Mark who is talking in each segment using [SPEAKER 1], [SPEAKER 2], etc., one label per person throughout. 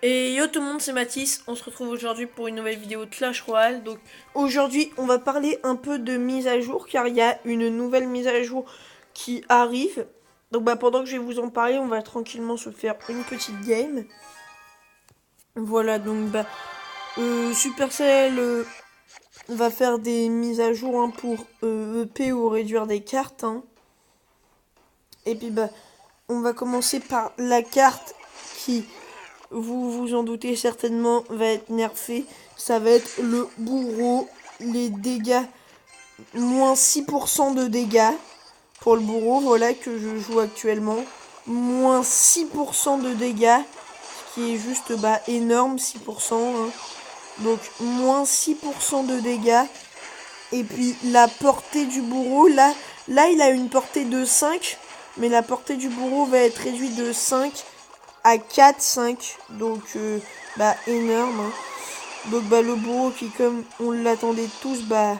[SPEAKER 1] Et yo tout le monde, c'est Mathis. On se retrouve aujourd'hui pour une nouvelle vidéo de Clash Royale. Donc aujourd'hui, on va parler un peu de mise à jour car il y a une nouvelle mise à jour qui arrive. Donc pendant que je vais vous en parler, on va tranquillement se faire une petite game. Voilà, donc Supercell va faire des mises à jour pour EP ou réduire des cartes. Et puis on va commencer par la carte qui, vous vous en doutez certainement, va être nerfée. Ça va être le bourreau. Les dégâts, moins 6% de dégâts pour le bourreau, voilà, que je joue actuellement. Moins 6% de dégâts, ce qui est juste énorme, 6%. Donc moins 6% de dégâts. Et puis la portée du bourreau, là il a une portée de 5. Mais la portée du bourreau va être réduite de 5 à 4, 5. Donc énorme. Donc le bourreau qui, comme on l'attendait tous, va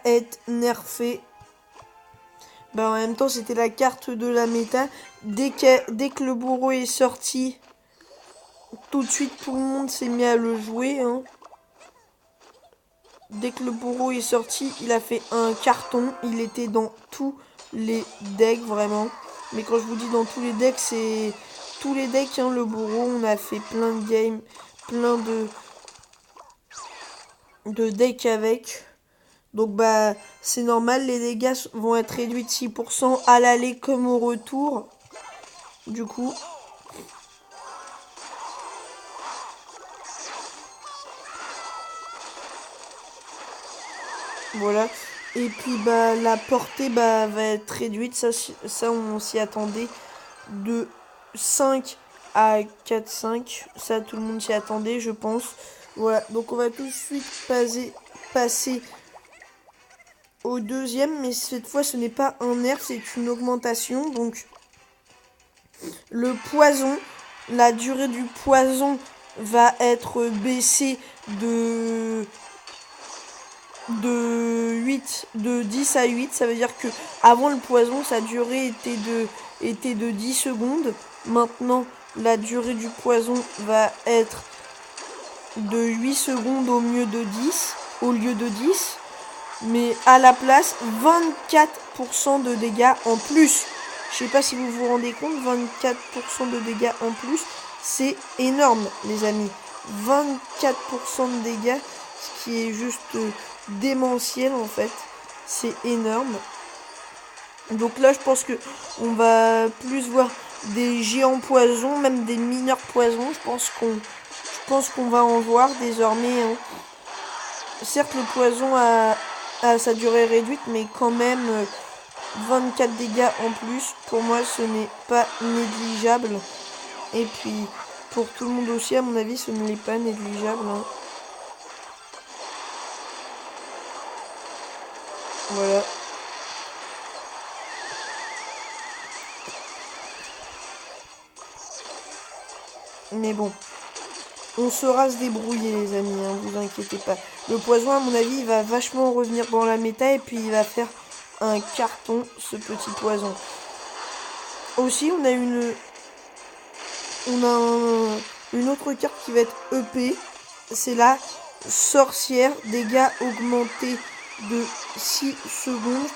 [SPEAKER 1] être nerfé. En même temps, c'était la carte de la méta. Dès que le bourreau est sorti, tout de suite tout le monde s'est mis à le jouer. Dès que le bourreau est sorti, il a fait un carton. Il était dans tous les decks, vraiment. Mais quand je vous dis dans tous les decks, c'est tous les decks, le bourreau. On a fait plein de games, plein de decks avec. Donc c'est normal, les dégâts vont être réduits de 6% à l'aller comme au retour. Du coup. Voilà. Et puis la portée va être réduite, ça on s'y attendait, de 5 à 4, 5. Ça tout le monde s'y attendait, je pense. Voilà, donc on va tout de suite passer au deuxième, mais cette fois ce n'est pas un nerf, c'est une augmentation. Donc le poison, la durée du poison va être baissée de 10 à 8. Ça veut dire que avant le poison, sa durée était de 10 secondes. Maintenant, la durée du poison va être de 8 secondes au lieu de 10. Mais à la place, 24% de dégâts en plus. Je sais pas si vous vous rendez compte, 24% de dégâts en plus, c'est énorme, les amis. 24% de dégâts, ce qui est juste démentiel en fait. C'est énorme. Donc là, je pense que on va plus voir des géants poisons, même des mineurs poisons. Je pense qu'on va en voir désormais. Certes, le poison a sa durée réduite, mais quand même 24 dégâts en plus. Pour moi, ce n'est pas négligeable. Et puis, pour tout le monde aussi, à mon avis, ce n'est pas négligeable. Voilà. Mais bon, on saura se débrouiller, les amis, vous inquiétez pas. Le poison, à mon avis, il va vachement revenir dans la méta et puis il va faire un carton, ce petit poison. Aussi, on a une autre carte qui va être EP. C'est la sorcière, dégâts augmentés de 6 secondes. Je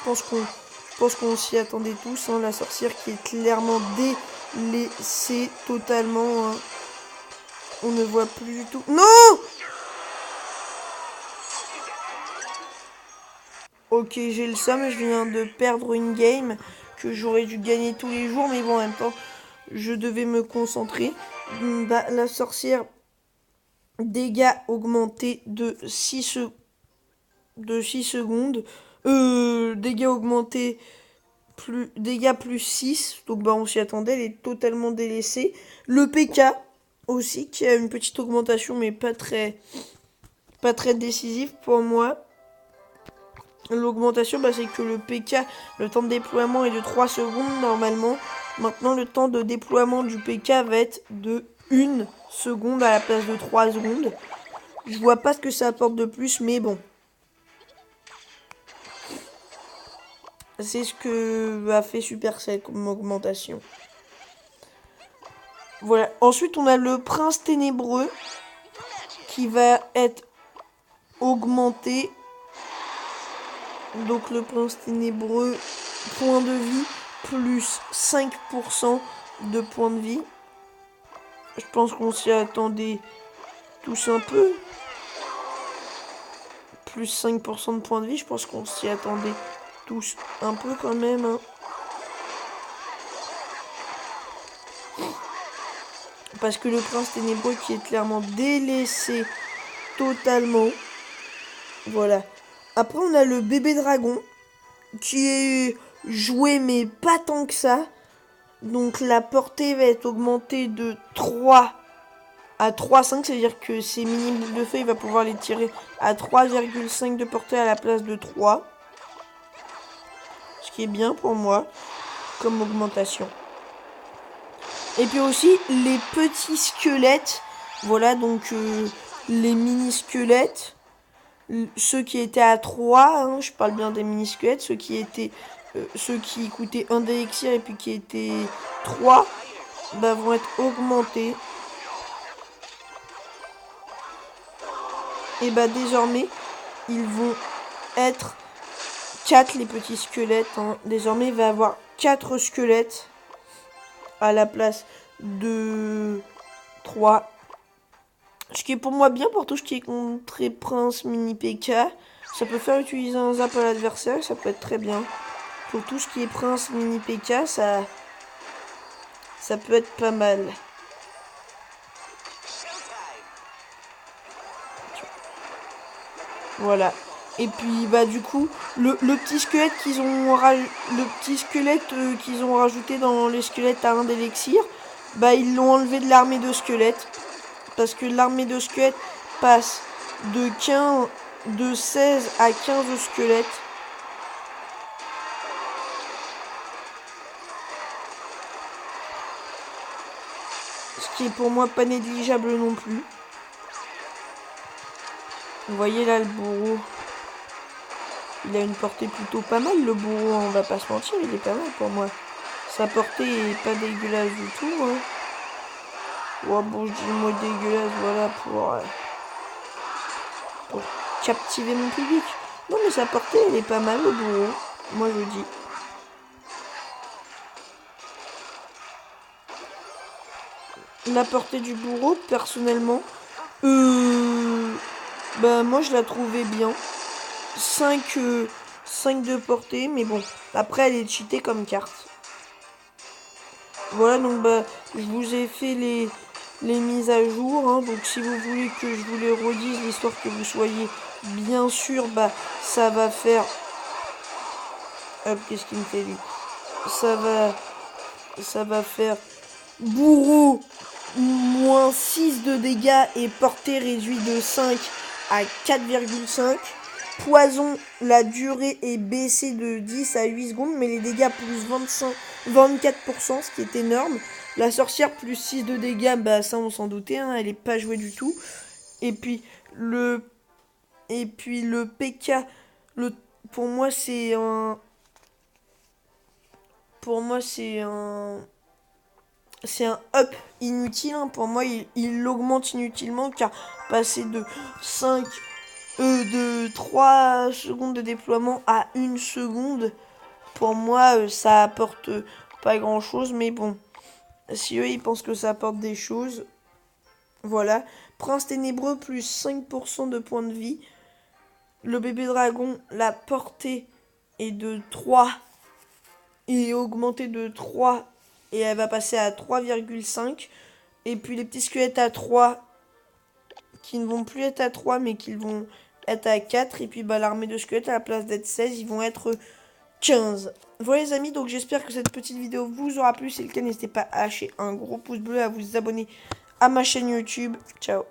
[SPEAKER 1] pense qu'on s'y attendait tous. La sorcière qui est clairement délaissée totalement. On ne voit plus du tout. Non! Ok, j'ai le seum, je viens de perdre une game que j'aurais dû gagner tous les jours, mais bon, en même temps, je devais me concentrer. La sorcière, dégâts augmentés de 6 secondes. Dégâts augmentés, dégâts plus 6. Donc on s'y attendait, elle est totalement délaissée. Le PK aussi, qui a une petite augmentation, mais pas très décisive pour moi. L'augmentation, c'est que le PK, le temps de déploiement est de 3 secondes normalement. Maintenant, le temps de déploiement du PK va être de 1 seconde à la place de 3 secondes. Je vois pas ce que ça apporte de plus, mais bon. C'est ce que a fait Supercell comme augmentation. Voilà. Ensuite, on a le prince ténébreux qui va être augmenté. Donc le prince ténébreux, point de vie, plus 5% de points de vie. Je pense qu'on s'y attendait tous un peu. Plus 5% de points de vie, je pense qu'on s'y attendait tous un peu quand même. Hein. Parce que le prince ténébreux qui est clairement délaissé totalement. Voilà. Après, on a le bébé dragon qui est joué, mais pas tant que ça. Donc, la portée va être augmentée de 3 à 3,5. C'est-à-dire que ses mini-boules de feu, il va pouvoir les tirer à 3,5 de portée à la place de 3. Ce qui est bien pour moi comme augmentation. Et puis aussi, les petits squelettes. Voilà, donc les mini-squelettes. Ceux qui étaient à 3, hein, je parle bien des mini-squelettes. Ceux qui coûtaient 1 d'élixir et puis qui étaient 3, bah, vont être augmentés. Et bah désormais, ils vont être 4 les petits squelettes. Hein. Désormais, il va y avoir 4 squelettes à la place de 3. Ce qui est pour moi bien pour tout ce qui est contre Prince Mini PK. Ça peut faire utiliser un zap à l'adversaire, ça peut être très bien. Pour tout ce qui est Prince Mini PK, ça peut être pas mal. Voilà. Et puis bah du coup, le petit squelette qu'ils ont rajouté dans les squelettes à 1 d'élixir, bah ils l'ont enlevé de l'armée de squelettes. Parce que l'armée de squelettes passe de 16 à 15 squelettes. Ce qui est pour moi pas négligeable non plus. Vous voyez là le bourreau. Il a une portée plutôt pas mal, le bourreau, on va pas se mentir, il est pas mal pour moi. Sa portée est pas dégueulasse du tout. Hein. Ouais, bon, je dis le mot dégueulasse, voilà, pour captiver mon public. Non, mais sa portée, elle est pas mal, le bourreau. Moi, je dis. La portée du bourreau, personnellement, bah, moi, je la trouvais bien. 5 de portée, mais bon, après, elle est cheatée comme carte. Voilà, donc, bah, je vous ai fait les mises à jour, hein, donc si vous voulez que je vous les redise, l'histoire que vous soyez bien sûr, bah ça va faire, hop, qu'est-ce qu'il me fait lui, ça va faire bourreau moins 6 de dégâts et portée réduit de 5 à 4,5. Poison, la durée est baissée de 10 à 8 secondes, mais les dégâts plus 24%, ce qui est énorme. La sorcière plus 6 de dégâts, bah ça on s'en doutait, hein, elle est pas jouée du tout. Et puis le PK, pour moi c'est un up inutile. Hein. Pour moi il l'augmente inutilement car passer de 3 secondes de déploiement à 1 seconde, pour moi ça apporte pas grand chose, mais bon. Si eux, ils pensent que ça apporte des choses. Voilà. Prince ténébreux, plus 5% de points de vie. Le bébé dragon, la portée est de 3. Il est augmenté de 3. Et elle va passer à 3,5. Et puis les petits squelettes à 3. Qui ne vont plus être à 3, mais qui vont être à 4. Et puis bah, l'armée de squelettes, à la place d'être 16, ils vont être 15. Voilà les amis, donc j'espère que cette petite vidéo vous aura plu. Si c'est le cas, n'hésitez pas à lâcher un gros pouce bleu, à vous abonner à ma chaîne YouTube. Ciao.